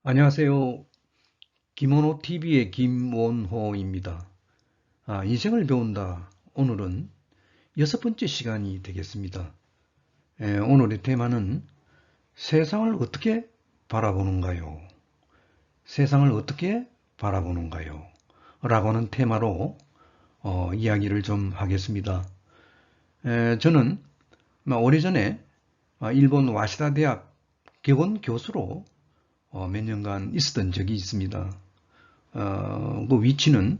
안녕하세요. 김원호 TV의 김원호입니다. 인생을 배운다. 오늘은 여섯 번째 시간이 되겠습니다. 오늘의 테마는 세상을 어떻게 바라보는가요? 세상을 어떻게 바라보는가요? 라고 하는 테마로 이야기를 좀 하겠습니다. 저는 오래전에 일본 와시다 대학 격원 교수로 몇 년간 있었던 적이 있습니다. 그 위치는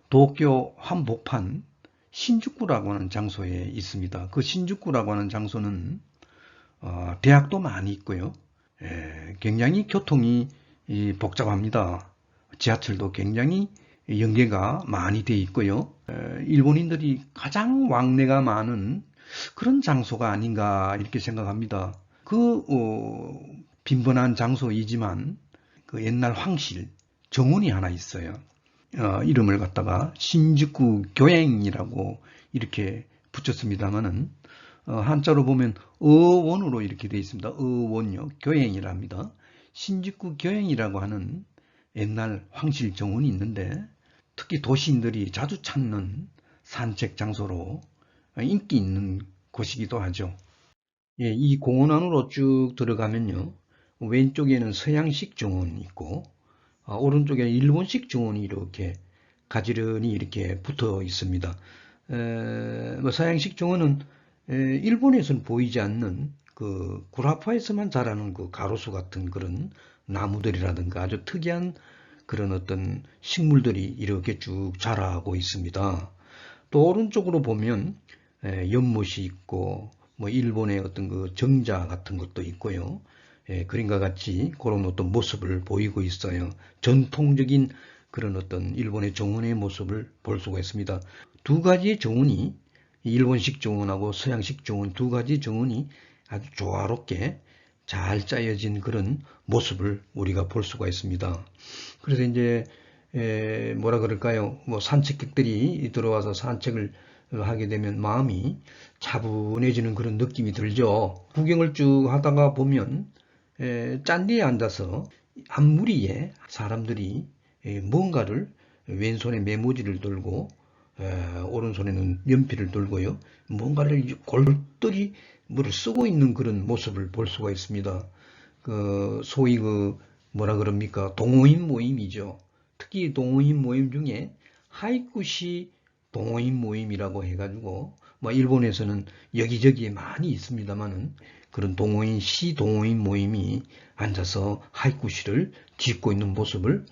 도쿄 한복판 신주쿠라고 하는 장소에 있습니다. 그 신주쿠라고 하는 장소는 대학도 많이 있고요. 굉장히 교통이 복잡합니다. 지하철도 굉장히 연계가 많이 되어 있고요. 일본인들이 가장 왕래가 많은 그런 장소가 아닌가 이렇게 생각합니다. 빈번한 장소이지만 그 옛날 황실 정원이 하나 있어요. 이름을 갖다가 신주쿠 교행이라고 이렇게 붙였습니다만은 한자로 보면 어원으로 이렇게 되어 있습니다. 어원요, 교행이랍니다. 신주쿠 교행이라고 하는 옛날 황실 정원이 있는데 특히 도시인들이 자주 찾는 산책 장소로 인기 있는 곳이기도 하죠. 예, 이 공원 안으로 쭉 들어가면요, 왼쪽에는 서양식 정원이 있고 오른쪽에 일본식 정원이 이렇게 가지런히 이렇게 붙어 있습니다. 서양식 정원은 일본에서는 보이지 않는 그 구라파에서만 자라는 그 가로수 같은 그런 나무들이라든가 아주 특이한 그런 어떤 식물들이 이렇게 쭉 자라고 있습니다. 또 오른쪽으로 보면 연못이 있고 뭐 일본의 어떤 그 정자 같은 것도 있고요. 그림과 같이 그런 어떤 모습을 보이고 있어요. 전통적인 그런 어떤 일본의 정원의 모습을 볼 수가 있습니다. 두 가지의 정원이 일본식 정원하고 서양식 정원 두 가지 정원이 아주 조화롭게 잘 짜여진 그런 모습을 우리가 볼 수가 있습니다. 그래서 이제 뭐라 그럴까요? 뭐 산책객들이 들어와서 산책을 하게 되면 마음이 차분해지는 그런 느낌이 들죠. 구경을 쭉 하다가 보면 짠디에 앉아서 한 무리의 사람들이 뭔가를 왼손에 메모지를 들고 오른손에는 연필을 들고요. 뭔가를 골똘히 뭐를 쓰고 있는 그런 모습을 볼 수가 있습니다. 소위 뭐라 그럽니까? 동호인 모임이죠. 특히 동호인 모임 중에 하이쿠시 동호인 모임이라고 해가지고 뭐 일본에서는 여기저기에 많이 있습니다만은 그런 시 동호인 모임이 앉아서 하이쿠시를 짓고 있는 모습을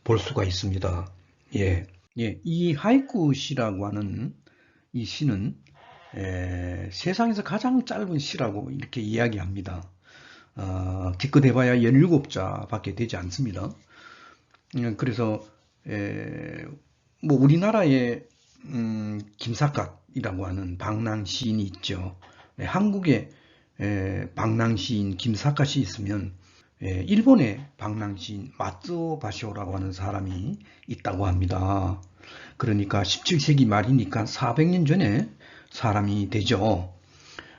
볼 수가 있습니다. 예. 예, 이 하이쿠시라고 하는 이 시는 세상에서 가장 짧은 시라고 이렇게 이야기합니다. 기껏 해봐야 17자 밖에 되지 않습니다. 그래서 뭐 우리나라에 김삿갓이라고 하는 방랑 시인이 있죠. 한국에 방랑 시인 김삿갓이 있으면 일본의 방랑 시인 마츠오 바시오라고 하는 사람이 있다고 합니다. 그러니까 17세기 말이니까 400년 전에 사람이 되죠.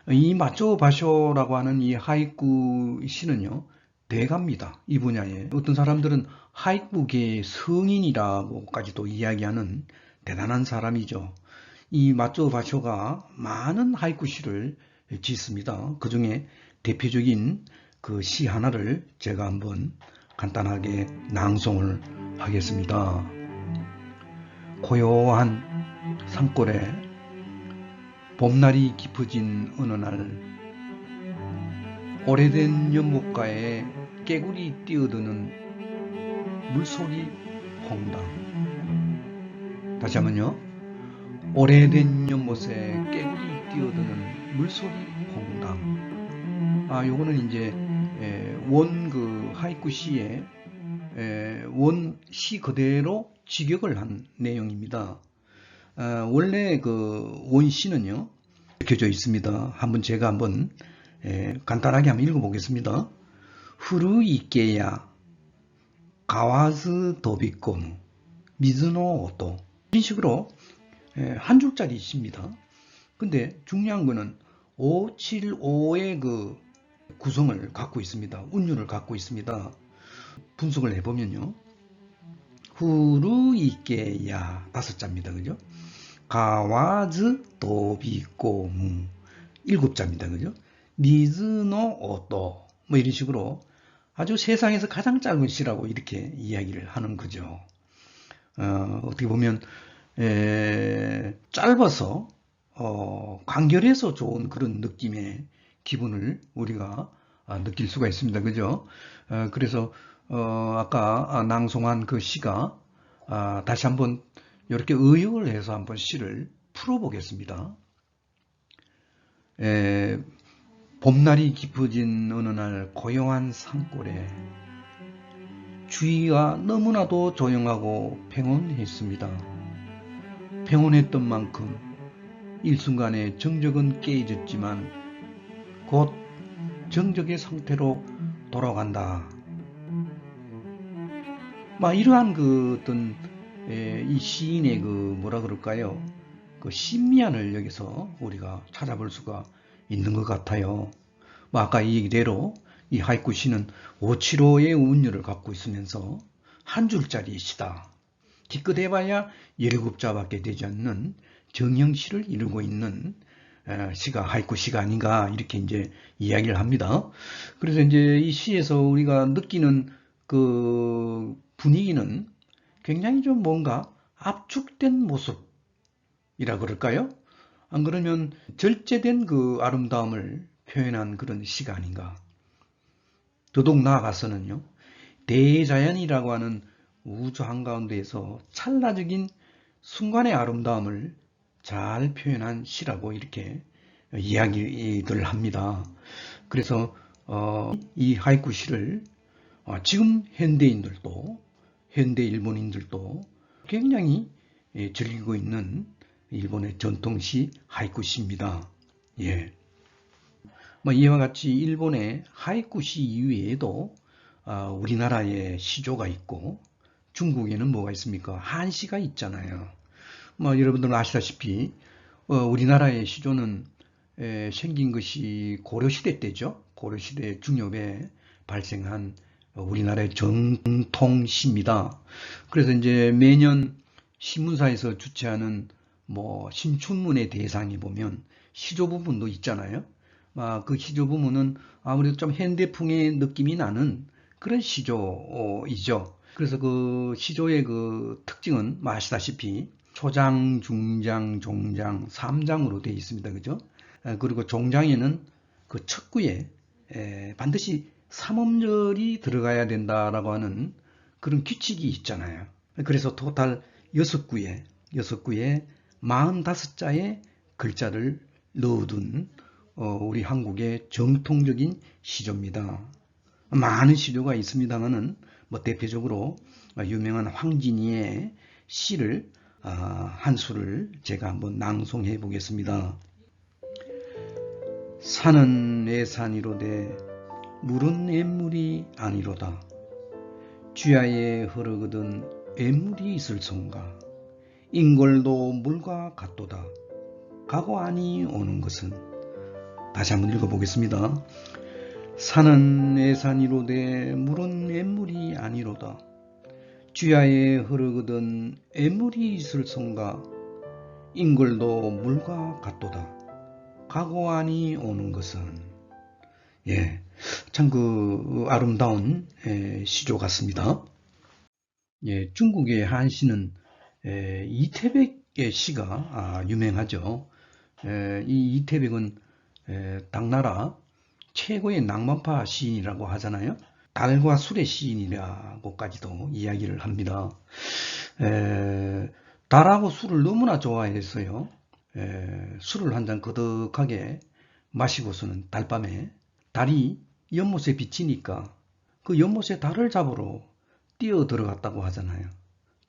이 마츠오 바쇼라고 하는 이 하이쿠 시는요, 대가입니다. 이 분야에. 어떤 사람들은 하이쿠계의 성인이라고까지도 이야기하는 대단한 사람이죠. 이 마츠오 바쇼가 많은 하이쿠 시를 짓습니다. 그 중에 대표적인 그 시 하나를 제가 한번 간단하게 낭송을 하겠습니다. 고요한 산골에 봄날이 깊어진 어느 날 오래된 연못가에 깨구리 뛰어드는 물소리 퐁당. 다시 한번요. 오래된 연못에 깨구리 뛰어드는 물소리 퐁당. 요거는 이제 원 그 하이쿠 시의 원 시 그대로 직역을 한 내용입니다. 원래 그 원시는요, 적혀져 있습니다. 제가 한번 간단하게 한번 읽어보겠습니다. 후루이케야 가와즈 도비코누 미즈노 오토. 이런 식으로 한 줄짜리 시입니다. 근데 중요한 거는 575의 그 구성을 갖고 있습니다. 운율을 갖고 있습니다. 분석을 해보면요. 후루이케야 5자입니다. 그죠? 가와즈 도비꼬무 7자입니다. 그죠? 니즈노 오또 뭐 이런 식으로 아주 세상에서 가장 짧은 시라고 이렇게 이야기를 하는 거죠. 어떻게 보면 짧아서 간결해서 좋은 그런 느낌의 기분을 우리가 느낄 수가 있습니다. 그죠? 그래서 아까 낭송한 그 시가 다시 한번 이렇게 의역을 해서 한번 시를 풀어보겠습니다. 봄날이 깊어진 어느 날 고요한 산골에 주위가 너무나도 조용하고 평온했습니다. 평온했던 만큼 일순간에 정적은 깨어졌지만 곧 정적의 상태로 돌아간다. 이러한 그 어떤 이 시인의 그 뭐라 그럴까요? 그 신미안을 여기서 우리가 찾아볼 수가 있는 것 같아요. 아까 이 얘기대로 이 하이쿠 시는 575의 운율을 갖고 있으면서 한 줄짜리 시다. 기껏 해봐야 17자밖에 되지 않는 정형시를 이루고 있는 시가 하이쿠 시가 아닌가 이렇게 이제 이야기를 합니다. 그래서 이제 이 시에서 우리가 느끼는 그 분위기는 굉장히 좀 뭔가 압축된 모습이라 그럴까요? 안 그러면 절제된 그 아름다움을 표현한 그런 시가 아닌가. 더더욱 나아가서는요, 대자연이라고 하는 우주 한가운데에서 찰나적인 순간의 아름다움을 잘 표현한 시라고 이렇게 이야기를 합니다. 그래서 이 하이쿠 시를 지금 현대인들도 현대 일본인들도 굉장히 즐기고 있는 일본의 전통시 하이쿠 시입니다. 예. 이와 같이 일본의 하이쿠 시 이외에도 우리나라에 시조가 있고 중국에는 뭐가 있습니까? 한시가 있잖아요. 여러분들 아시다시피 우리나라의 시조는 생긴 것이 고려시대 때죠. 고려시대 중엽에 발생한 우리나라의 정통시입니다. 그래서 이제 매년 신문사에서 주최하는 신춘문예 대상에 보면 시조 부분도 있잖아요. 그 시조 부분은 아무래도 좀 현대풍의 느낌이 나는 그런 시조이죠. 그래서 그 시조의 그 특징은 아시다시피 초장, 중장, 종장, 3장으로 되어 있습니다. 그죠? 그리고 종장에는 그 첫 구에 반드시 3음절이 들어가야 된다라고 하는 그런 규칙이 있잖아요. 그래서 토탈 6구에 45자의 글자를 넣어둔 우리 한국의 정통적인 시조입니다. 많은 시조가 있습니다만은 대표적으로 유명한 황진이의 시를 한 수를 제가 한번 낭송해 보겠습니다. 산은 애산이로되 물은 냇물이 아니로다. 쥐야에 흐르거든 냇물이 있을손가. 인골도 물과 같도다. 가고 아니 오는 것은. 다시 한번 읽어보겠습니다. 산은 애산이로되 물은 냇물이 아니로다. 쥐야에 흐르거든 냇물이 있을손가. 인골도 물과 같도다. 가고 아니 오는 것은. 예, 참 그 아름다운 시조 같습니다. 예, 중국의 한시는 이태백의 시가 유명하죠. 이 이태백은 당나라 최고의 낭만파 시인이라고 하잖아요. 달과 술의 시인이라고까지도 이야기를 합니다. 달하고 술을 너무나 좋아했어요. 술을 한 잔 거득하게 마시고서는 달밤에 달이 연못에 비치니까 그 연못에 달을 잡으러 뛰어 들어갔다고 하잖아요.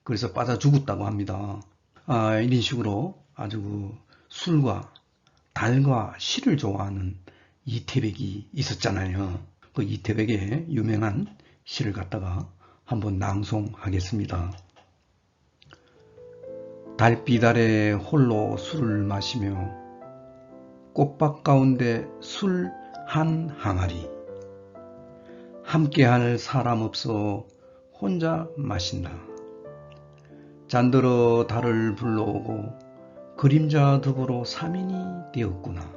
그래서 빠져 죽었다고 합니다. 이런 식으로 아주 그 술과 달과 시를 좋아하는 이태백이 있었잖아요. 그 이태백의 유명한 시를 갖다가 한번 낭송하겠습니다. 달빛 아래 홀로 술을 마시며 꽃밭 가운데 술 한 항아리. 함께할 사람 없어 혼자 마신다. 잔들어 달을 불러오고 그림자 득으로 3인이 되었구나.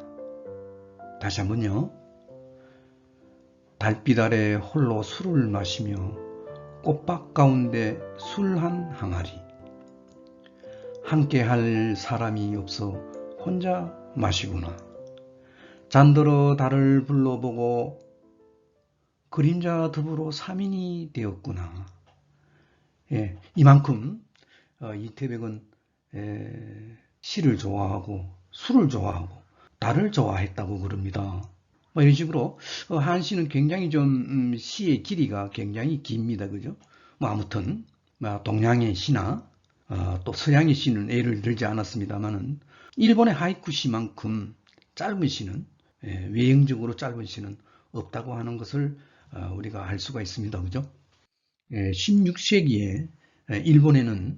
다시 한번요. 달빛 아래 홀로 술을 마시며 꽃밭 가운데 술 한 항아리. 함께할 사람이 없어 혼자 마시구나. 잔들어 달을 불러보고 그림자 득으로 3인이 되었구나. 예, 이만큼 이태백은 시를 좋아하고 술을 좋아하고 달을 좋아했다고 그럽니다. 이런 식으로 한시는 굉장히 좀 시의 길이가 굉장히 깁니다. 그죠? 아무튼 동양의 시나 또 서양의 시는 예를 들지 않았습니다만은 일본의 하이쿠 시만큼 짧은 시는 외형적으로 짧은 시는 없다고 하는 것을 우리가 알 수가 있습니다. 그죠? 16세기에 일본에는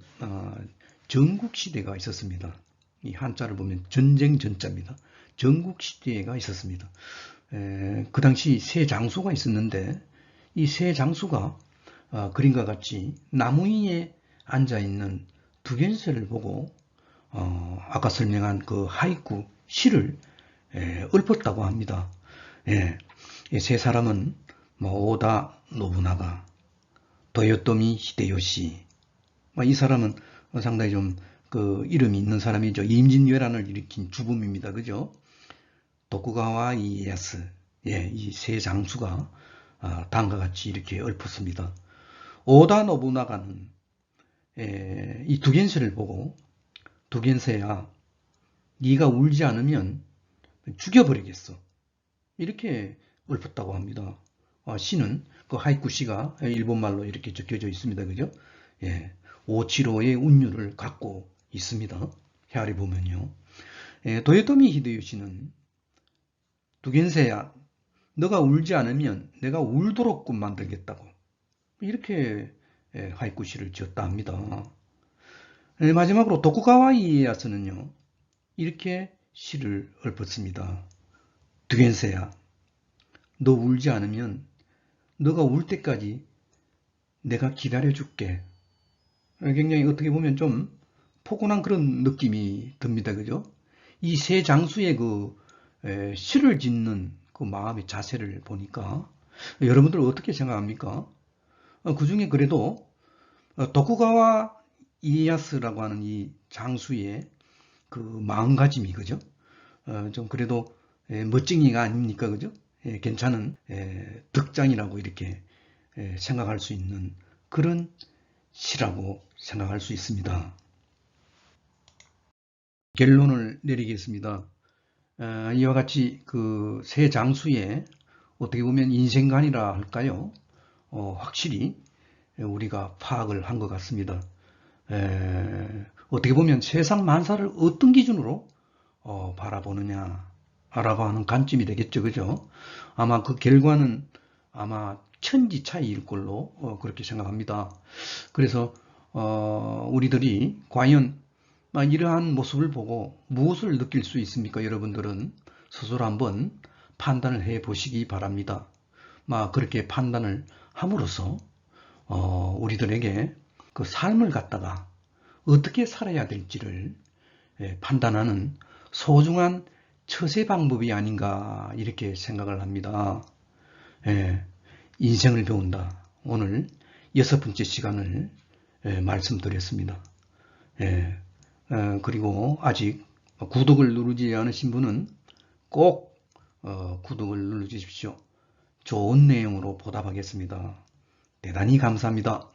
전국시대가 있었습니다. 이 한자를 보면 전쟁 전자입니다. 전국시대가 있었습니다. 그 당시 세 장수가 있었는데 이 세 장수가 그림과 같이 나무 위에 앉아있는 득연새를 보고 아까 설명한 그 하이쿠 시를 읊었다고 합니다. 이 세 사람은 오다 노부나가, 도요토미 히데요시. 이 사람은 상당히 좀 그 이름이 있는 사람이죠. 임진왜란을 일으킨 주범입니다. 그죠? 도쿠가와 이에야스. 이 세 장수가 다음과 같이 이렇게 읊었습니다. 오다 노부나가는 이 득연새를 보고 득연새야, 네가 울지 않으면 죽여버리겠어. 이렇게 읊었다고 합니다. 시는 그 하이쿠 시가 일본말로 이렇게 적혀져 있습니다. 그죠? 오치로의 운율을 갖고 있습니다. 헤아리 보면요. 도요토미 히데요시는 득연새야, 너가 울지 않으면 내가 울도록끔 만들겠다고. 이렇게 하이쿠 시를 지었다 합니다. 마지막으로 도쿠가와 이에야스는요. 이렇게 시를 읊었습니다. 득연새야, 너 울지 않으면 너가 울 때까지 내가 기다려줄게. 굉장히 어떻게 보면 좀 포근한 그런 느낌이 듭니다. 그죠? 이 세 장수의 그 시를 짓는 그 마음의 자세를 보니까 여러분들 어떻게 생각합니까? 그 중에 그래도 도쿠가와 이에야스라고 하는 이 장수의 그 마음가짐이, 그죠? 좀 그래도 멋쟁이가 아닙니까? 그죠? 괜찮은 덕장이라고 이렇게 생각할 수 있는 그런 시라고 생각할 수 있습니다. 결론을 내리겠습니다. 이와 같이 그 세 장수의 어떻게 보면 인생관이라 할까요? 확실히 우리가 파악을 한 것 같습니다. 어떻게 보면 세상 만사를 어떤 기준으로 바라보느냐, 알아보는 관점이 되겠죠. 그죠? 아마 그 결과는 아마 천지 차이일 걸로 그렇게 생각합니다. 그래서 우리들이 과연 이러한 모습을 보고 무엇을 느낄 수 있습니까? 여러분들은 스스로 한번 판단을 해 보시기 바랍니다. 그렇게 판단을 함으로써 우리들에게 그 삶을 갖다가 어떻게 살아야 될지를 판단하는 소중한 처세 방법이 아닌가 이렇게 생각을 합니다. 인생을 배운다. 오늘 6번째 시간을 말씀드렸습니다. 그리고 아직 구독을 누르지 않으신 분은 꼭 구독을 눌러주십시오. 좋은 내용으로 보답하겠습니다. 대단히 감사합니다.